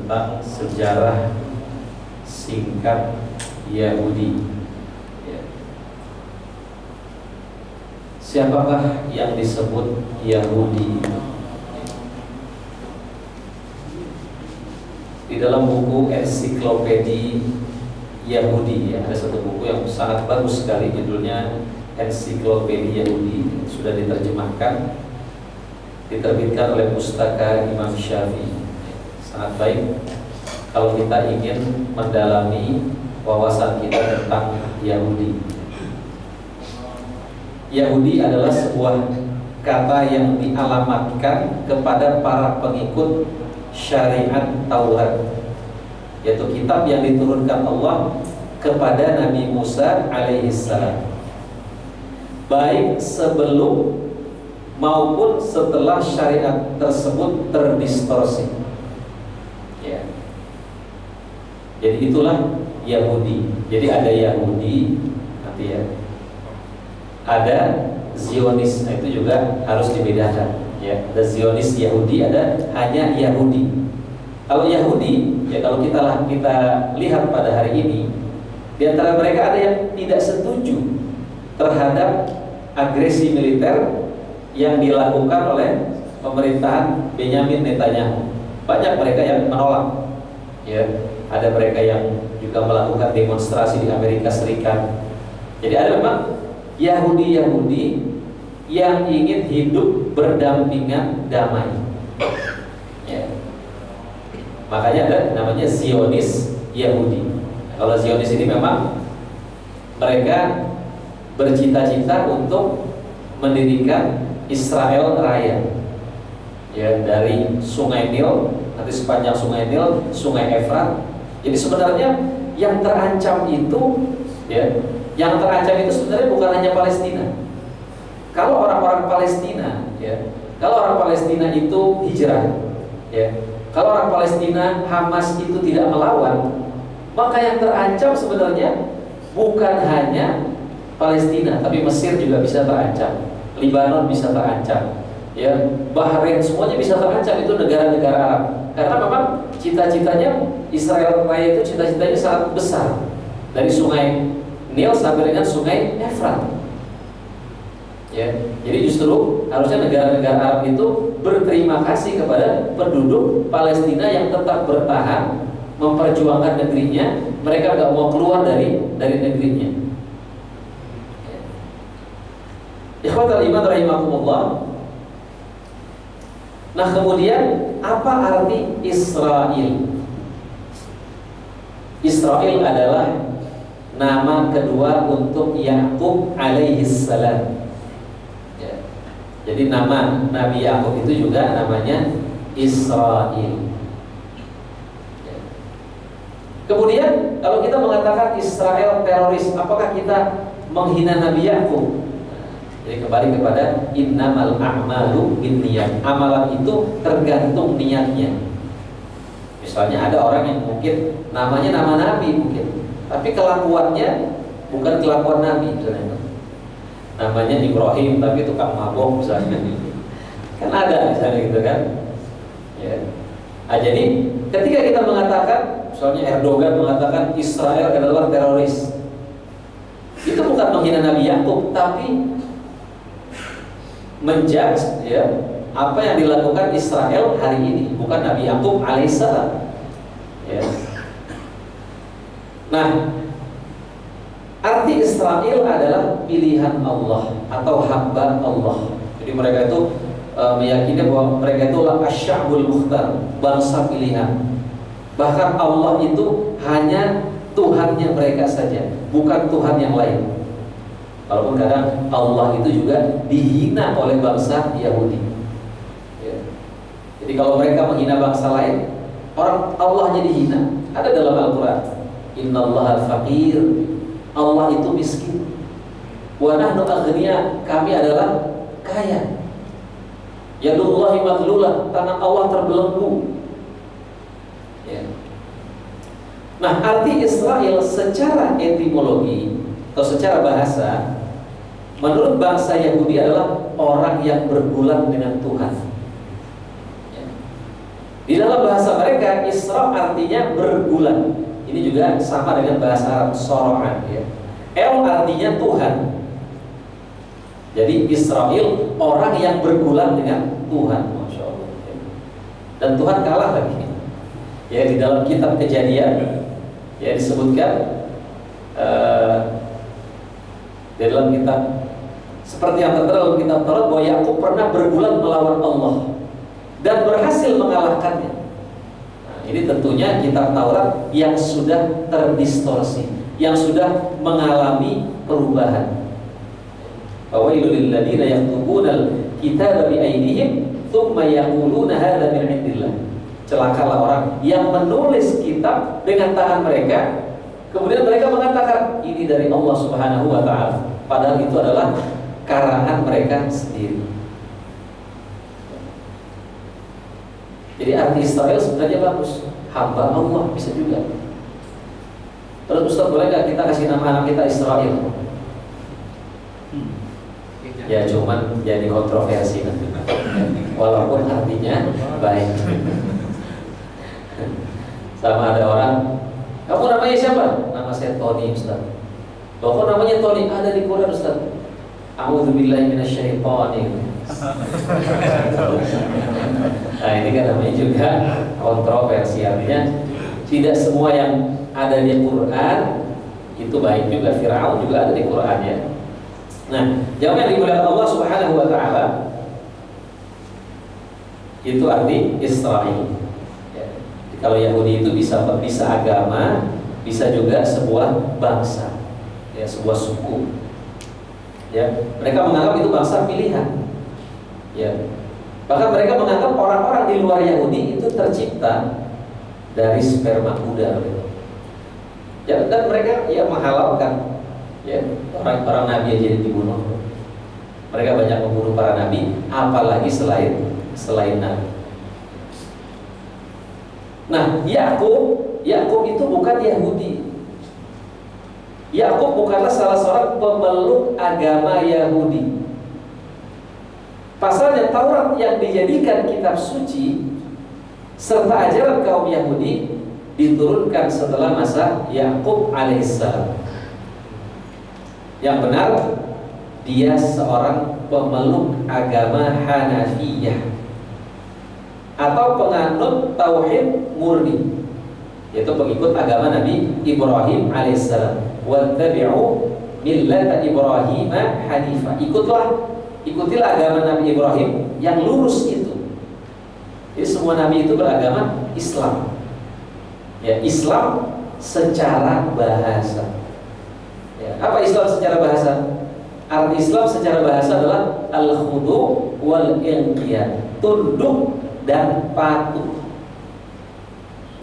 tentang sejarah singkat Yahudi. Ya. Siapakah yang disebut Yahudi? Di dalam buku Ensiklopedia Yahudi, ya, ada satu buku yang sangat bagus sekali, judulnya Ensiklopedia Yahudi, sudah diterjemahkan, diterbitkan oleh Pustaka Imam Syafi'i. Sangat baik kalau kita ingin mendalami wawasan kita tentang Yahudi. Yahudi adalah sebuah kata yang dialamatkan kepada para pengikut syariat Taurat, yaitu kitab yang diturunkan Allah kepada Nabi Musa alaihissalam, baik sebelum maupun setelah syariat tersebut terdistorsi. Ya. Jadi itulah Yahudi. Jadi ada Yahudi, nanti ya, ada Zionis. Nah, itu juga harus dibedakan. Ya, ada Zionis Yahudi, ada hanya Yahudi. Kalau Yahudi, ya kalau kita lihat pada hari ini, di antara mereka ada yang tidak setuju terhadap agresi militer yang dilakukan oleh pemerintahan Benyamin Netanyahu. Banyak mereka yang menolak. Ya, ada mereka yang juga melakukan demonstrasi di Amerika Serikat. Jadi ada memang Yahudi yang ingin hidup berdampingan damai. Ya. Makanya ada namanya Zionis Yahudi. Nah, kalau Zionis ini memang mereka bercita-cita untuk mendirikan Israel Raya. Ya, dari Sungai Nil, nanti sepanjang Sungai Nil, Sungai Efrat. Jadi sebenarnya yang terancam itu, ya, yang terancam itu sebenarnya bukan hanya Palestina. Kalau orang-orang Palestina, ya, kalau orang Palestina itu hijrah, ya, kalau orang Palestina Hamas itu tidak melawan, maka yang terancam sebenarnya bukan hanya Palestina, tapi Mesir juga bisa terancam, Lebanon bisa terancam, ya, Bahrain, semuanya bisa terancam. Itu negara-negara Arab, karena memang cita-citanya Israel Raya itu cita-citanya sangat besar, dari Sungai Nil sampai dengan Sungai Efrat. Ya, jadi justru harusnya negara-negara Arab itu berterima kasih kepada penduduk Palestina yang tetap bertahan memperjuangkan negerinya. Mereka nggak mau keluar dari negerinya. Ikhwatal iman rahimakumullah. Nah, kemudian apa arti Israel? Israel adalah nama kedua untuk Yakub alaihissalam. Jadi nama Nabi Yakub itu juga namanya Israel. Kemudian kalau kita mengatakan Israel teroris, apakah kita menghina Nabi Yakub? Jadi kembali kepada innamal a'malu binniyat. Amalan itu tergantung niatnya. Misalnya ada orang yang mungkin namanya nama Nabi mungkin, tapi kelakuannya bukan kelakuan Nabi misalnya. Namanya Ibrahim tapi tukang mabok misalnya, kan ada misalnya gitu kan, ya. Nah, jadi ketika kita mengatakan, misalnya Erdogan mengatakan Israel adalah teroris, itu bukan menghina Nabi Yakub, tapi menjudge, ya, apa yang dilakukan Israel hari ini, bukan Nabi Yakub alaihissalam, ya. Nah, arti Israel adalah pilihan Allah atau hamba Allah. Jadi mereka itu meyakini bahwa mereka itu asy'abul mukhtar, bangsa pilihan. Bahkan Allah itu hanya Tuhannya mereka saja, bukan Tuhan yang lain. Walaupun kadang Allah itu juga dihina oleh bangsa Yahudi. Ya. Jadi kalau mereka menghina bangsa lain, orang Allahnya dihina. Ada dalam Al-Quran, Innallaha faqir, Allah itu miskin. Wa nahnu aghniya, kami adalah kaya. Yadullahi maglulah, tangan Allah terbelenggu. Ya. Nah, arti Israel secara etimologi atau secara bahasa, menurut bangsa Yahudi adalah orang yang berbulan dengan Tuhan. Ya. Di dalam bahasa mereka Isra artinya bergulat. Ini juga sama dengan bahasa Arab soro'an ya. El artinya Tuhan. Jadi Israel orang yang bergulat dengan Tuhan, Masya Allah. Dan Tuhan kalah lagi. Ya di dalam kitab Kejadian ya disebutkan di dalam kitab seperti yang tertera dalam kitab Taurat bahwa Yakub pernah bergulat melawan Allah dan berhasil mengalahkannya. Nah, ini tentunya kitab Taurat yang sudah terdistorsi, yang sudah mengalami perubahan. Fawailul lil ladzina yaktubunal kitaba bi aydihim tsumma yaquluna hadza min indillah. Celakalah orang yang menulis kitab dengan tangan mereka, kemudian mereka mengatakan ini dari Allah Subhanahu wa taala, padahal itu adalah karangan mereka sendiri. Jadi arti Israel sebenarnya bagus, hamba Allah bisa juga. Terus Ustaz, boleh nggak kita kasih nama anak kita Israel? Ya cuman jadi kontroversi nanti. Walaupun artinya baik. Sama ada orang, kamu namanya siapa? Nama saya Tony Ustaz. Loh kok namanya Tony? Ada di Quran Ustaz. A'udzubillahi minasyaitonir. Nah ini kan namanya juga kontroversi. Artinya tidak semua yang ada di Quran itu baik juga. Fir'aun juga ada di Quran ya. Nah, yang dimuliakan Allah Subhanahu wa taala itu arti Israel. Ya. Kalau Yahudi itu bisa agama, bisa juga sebuah bangsa, ya sebuah suku. Ya, mereka menganggap itu bangsa pilihan. Ya. Bahkan mereka menganggap orang-orang di luar Yahudi itu tercipta dari sperma kuda. Gitu. Ya, dan mereka ya menghalalkan ya orang nabi aja dibunuh. Mereka banyak membunuh para nabi, apalagi selain nabi. Nah, Yakub itu bukan Yahudi. Yakub bukanlah salah seorang pemeluk agama Yahudi. Pasalnya Taurat yang dijadikan kitab suci serta ajaran kaum Yahudi diturunkan setelah masa Yakub alaihissalam. Yang benar, dia seorang pemeluk agama Hanafiyah atau penganut tauhid murni, yaitu pengikut agama Nabi Ibrahim alaihissalam. Wattabi'u millata Ibrahim hanifa. Ikutilah agama Nabi Ibrahim yang lurus itu. Jadi semua nabi itu beragama Islam. Ya, Islam secara bahasa. Ya, apa Islam secara bahasa? Arti Islam secara bahasa adalah al-khudu' wal inqiyad, tunduk dan patuh.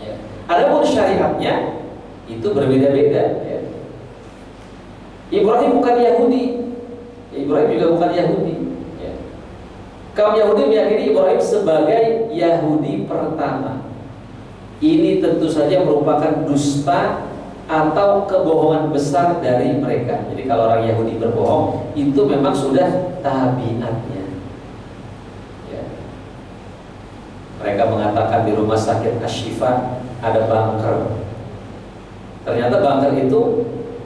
Ya. Adapun syariatnya itu berbeda-beda. Ya. Ibrahim bukan Yahudi. Ibrahim juga bukan Yahudi. Ya. Kaum Yahudi meyakini Ibrahim sebagai Yahudi pertama. Ini tentu saja merupakan dusta atau kebohongan besar dari mereka. Jadi kalau orang Yahudi berbohong, itu memang sudah tabiatnya. Ya. Mereka mengatakan di rumah sakit Asy-Syifa ada bunker. Ternyata bunker itu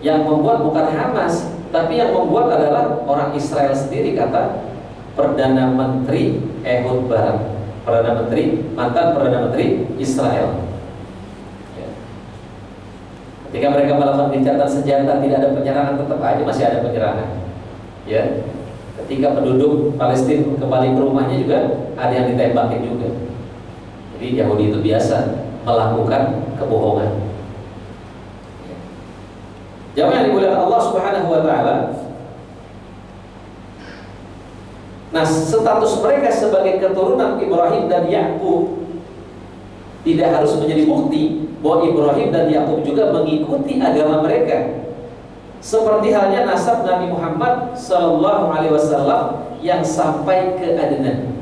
yang membuat bukan Hamas, tapi yang membuat adalah orang Israel sendiri, kata Perdana Menteri Ehud Barak, mantan Perdana Menteri Israel. Ketika mereka melakukan gencatan senjata, tidak ada penyerangan, tetap aja masih ada penyerangan. Ya, ketika penduduk Palestina kembali ke rumahnya juga ada yang ditembakin juga. Jadi Yahudi itu biasa melakukan kebohongan. Jamaah yang dimuliakan Allah Subhanahu wa taala. Nah, status mereka sebagai keturunan Ibrahim dan Yakub tidak harus menjadi bukti bahwa Ibrahim dan Yakub juga mengikuti agama mereka. Seperti halnya nasab Nabi Muhammad SAW yang sampai ke Adnan.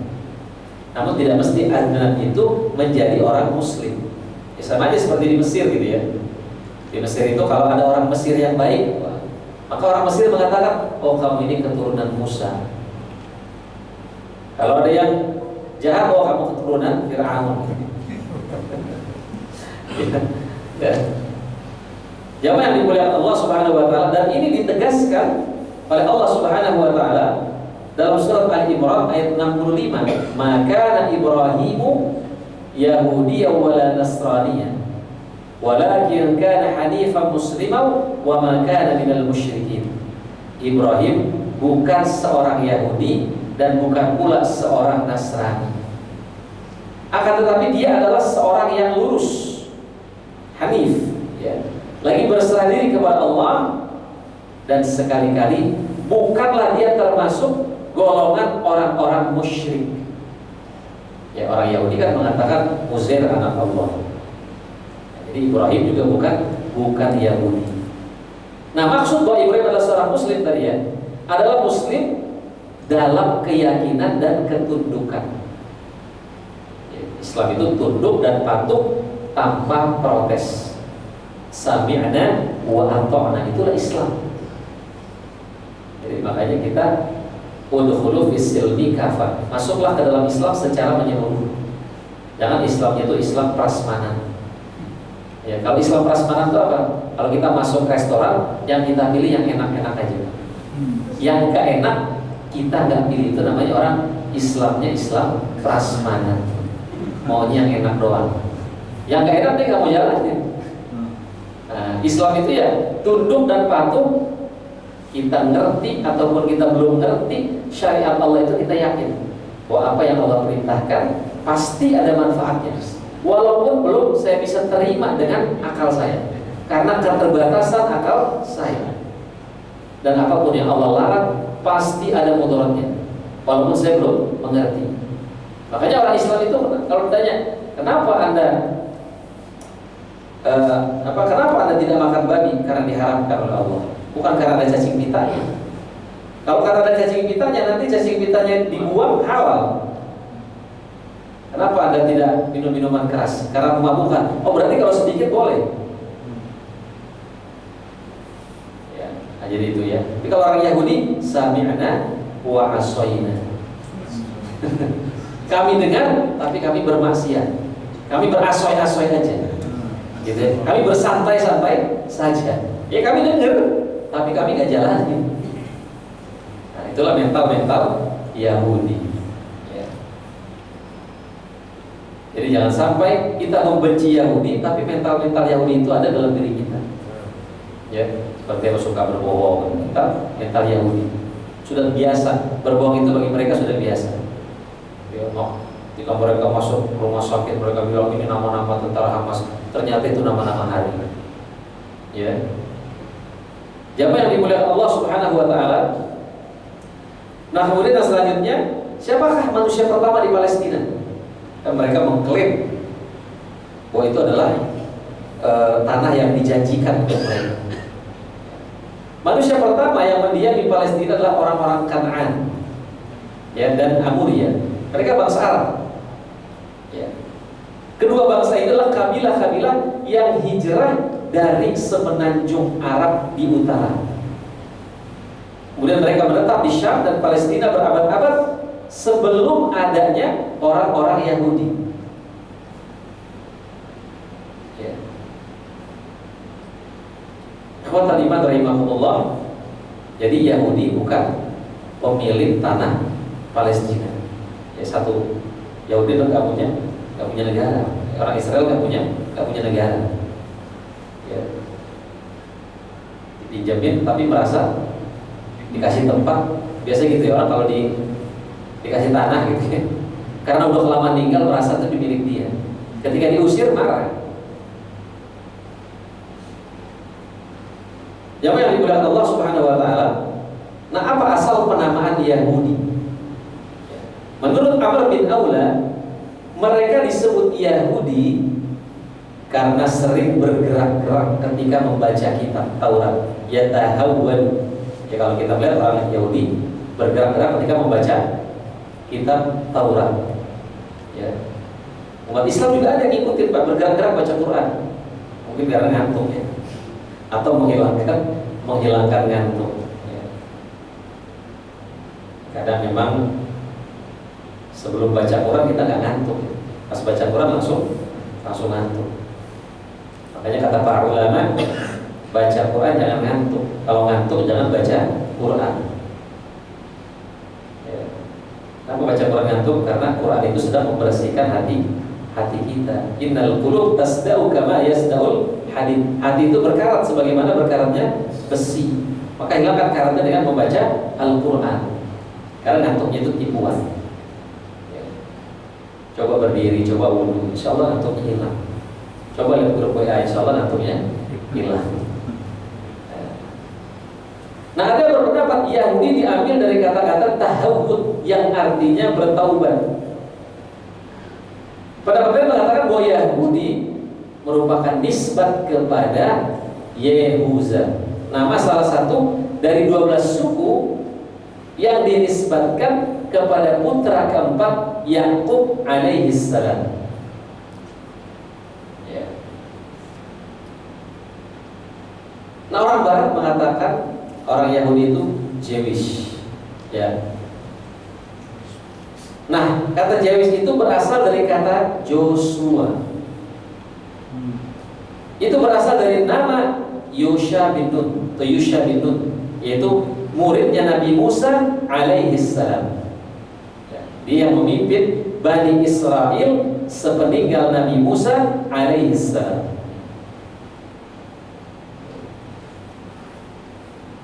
Namun tidak mesti Adnan itu menjadi orang Muslim. Ya, sama aja seperti di Mesir gitu ya. Di Mesir itu kalau ada orang Mesir yang baik, maka orang Mesir mengatakan, oh kamu ini keturunan Musa. Kalau ada yang jahat, oh kamu keturunan Fir'aun. Ya. Jamaah yang dimuliakan Allah Subhanahu wa taala, dan ini ditegaskan oleh Allah Subhanahu wa taala dalam surat Al-Imran ayat 65, "Maka Ibrahimu Yahudiyyan wala Nasraniyyan, walakin kana hanifan musliman wa ma kana minal musyrikin." Ibrahim bukan seorang Yahudi dan bukan pula seorang Nasrani. Akan tetapi dia adalah seorang yang lurus, hanif, ya. Lagi berserah diri kepada Allah, dan sekali-kali bukanlah dia termasuk golongan orang-orang musyrik. Ya, orang Yahudi kan mengatakan Uzair anak Allah. Jadi Ibrahim juga bukan Yahudi. Nah, maksud bahwa Ibrahim adalah seorang Muslim tadi ya, adalah Muslim dalam keyakinan dan ketundukan. Ya, Islam itu tunduk dan patuh tanpa protes. Sami'na wa ata'na, itulah Islam. Jadi makanya kita udkhulu fis-silmi kafah, masuklah ke dalam Islam secara menyeluruh. Jangan Islamnya itu Islam prasmanan. Ya, kalau Islam prasmanan itu apa? Kalau kita masuk restoran, yang kita pilih yang enak-enak aja. Yang gak enak kita gak pilih, itu namanya orang Islamnya Islam prasmanan. Maunya yang enak doang. Yang gak enak dia gak mau jalanin. Nah, Islam itu ya tunduk dan patuh. Kita ngerti ataupun kita belum ngerti syariat Allah itu, kita yakin bahwa apa yang Allah perintahkan pasti ada manfaatnya, walaupun belum saya bisa terima dengan akal saya, karena keterbatasan akal saya. Dan apapun yang Allah larang pasti ada mudaratnya, walaupun saya belum mengerti. Makanya orang Islam itu kalau ditanya, kenapa anda tidak makan babi? Karena diharamkan oleh Allah, bukan karena ada cacing pitanya. Kalau karena ada cacing pitanya, nanti cacing pitanya dibuang, halal. Kenapa anda tidak minum minuman keras? Karena memabukan. Oh, berarti kalau sedikit boleh. Ya, nah jadi itu ya. Tapi kalau orang Yahudi, sami'na wa asoyna. Kami dengar, tapi kami bermaksiat. Kami berasoy-asoy aja. Gitu ya. Kami bersantai-santai saja. Ya kami dengar, tapi kami gak jalanin. Nah, itulah mental-mental Yahudi. Ya. Jadi jangan sampai kita membenci Yahudi, tapi mental-mental Yahudi itu ada dalam diri kita. Ya, seperti yang suka berbohong, mental Yahudi. Sudah biasa, berbohong itu bagi mereka sudah biasa. Ya, ketika mereka masuk rumah sakit, mereka bilang ini nama-nama tentara Hamas, ternyata itu nama-nama hari. Ya. Jamaah yang dimuliakan Allah Subhanahu wa taala. Nah, kemudian selanjutnya, siapakah manusia pertama di Palestina? Dan mereka mengklaim bahwa itu adalah tanah yang dijanjikan untuk mereka. Manusia pertama yang mendiam di Palestina adalah orang-orang Kan'an, ya, dan Amuria. Mereka bangsa Arab. Ya. Kedua bangsa ini adalah kabilah-kabilah yang hijrah dari semenanjung Arab di utara. Kemudian mereka menetap di Syam dan Palestina berabad-abad sebelum adanya orang-orang Yahudi. Ya. Ikhwatal iman rahimahumullah. Jadi Yahudi bukan pemilik tanah Palestina. Ya, satu, Yahudi itu nggak punya negara. Orang Israel nggak punya negara. Ya. Dijamin tapi merasa dikasih tempat. Biasa gitu ya orang kalau dikasih tanah gitu ya. Karena udah kelamaan tinggal merasa itu milik dia. Ketika diusir marah. Jamaah yang dimuliakan Allah Subhanahu wa taala. Nah, apa asal penamaan Yahudi? Menurut Amr bin Aula, mereka disebut Yahudi karena sering bergerak-gerak ketika membaca kitab Taurat. Yatahawwal. Ya, kalau kita melihat orang Yahudi bergerak-gerak ketika membaca kitab Taurat. Ya. Umat Islam juga ada yang ngikutin, Pak, bergerak-gerak baca Quran. Mungkin karena ngantuk ya. Atau menghilangkan ngantuk. Ya. Kadang memang sebelum baca Quran kita nggak ngantuk. Pas baca Quran langsung ngantuk. Makanya kata para ulama, baca Quran jangan ngantuk. Kalau ngantuk jangan baca Quran. Ya. Kenapa baca Quran ngantuk? Karena Quran itu sedang membersihkan hati kita. Innal qulub tasda'u kama yasda'ul hadid. Hati itu berkarat sebagaimana berkaratnya besi. Maka hilangkan karatnya dengan membaca Al-Quran. Karena ngantuknya itu tipuan. Ya. Coba berdiri, coba wudhu, insya Allah ngantuknya hilang. Coba lihat grup WA, insya Allah ngantuknya hilang. Nah, ada berpendapat Yahudi diambil dari kata-kata tahawud yang artinya bertaubat. Pendapat lain mengatakan bahwa Yahudi merupakan nisbat kepada Yehuza, nama salah satu dari 12 suku yang dinisbatkan kepada putra keempat Yakub alaihissalam. Ya. Nah, orang Barat mengatakan orang Yahudi itu Jewish. Ya. Nah, kata Jewish itu berasal dari kata Joshua. Itu berasal dari nama Yusha bin Nun, atau Yusha bin Nun, yaitu muridnya Nabi Musa alaihissalam. Dia yang memimpin Bani Israel sepeninggal Nabi Musa alaihissalam.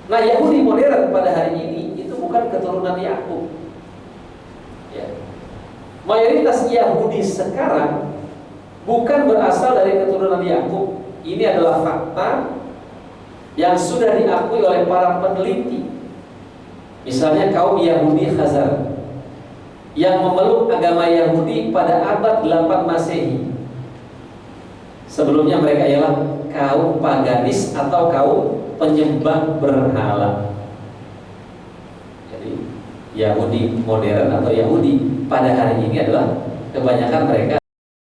Nah, Yahudi modern pada hari ini itu bukan keturunan Yakub. Ya. Mayoritas Yahudi sekarang bukan berasal dari keturunan Yakub. Ini adalah fakta yang sudah diakui oleh para peneliti. Misalnya kaum Yahudi Khazar yang memeluk agama Yahudi pada abad 8 Masehi. Sebelumnya mereka ialah kaum paganis atau kaum penyembah berhala. Jadi Yahudi modern atau Yahudi pada hari ini adalah kebanyakan mereka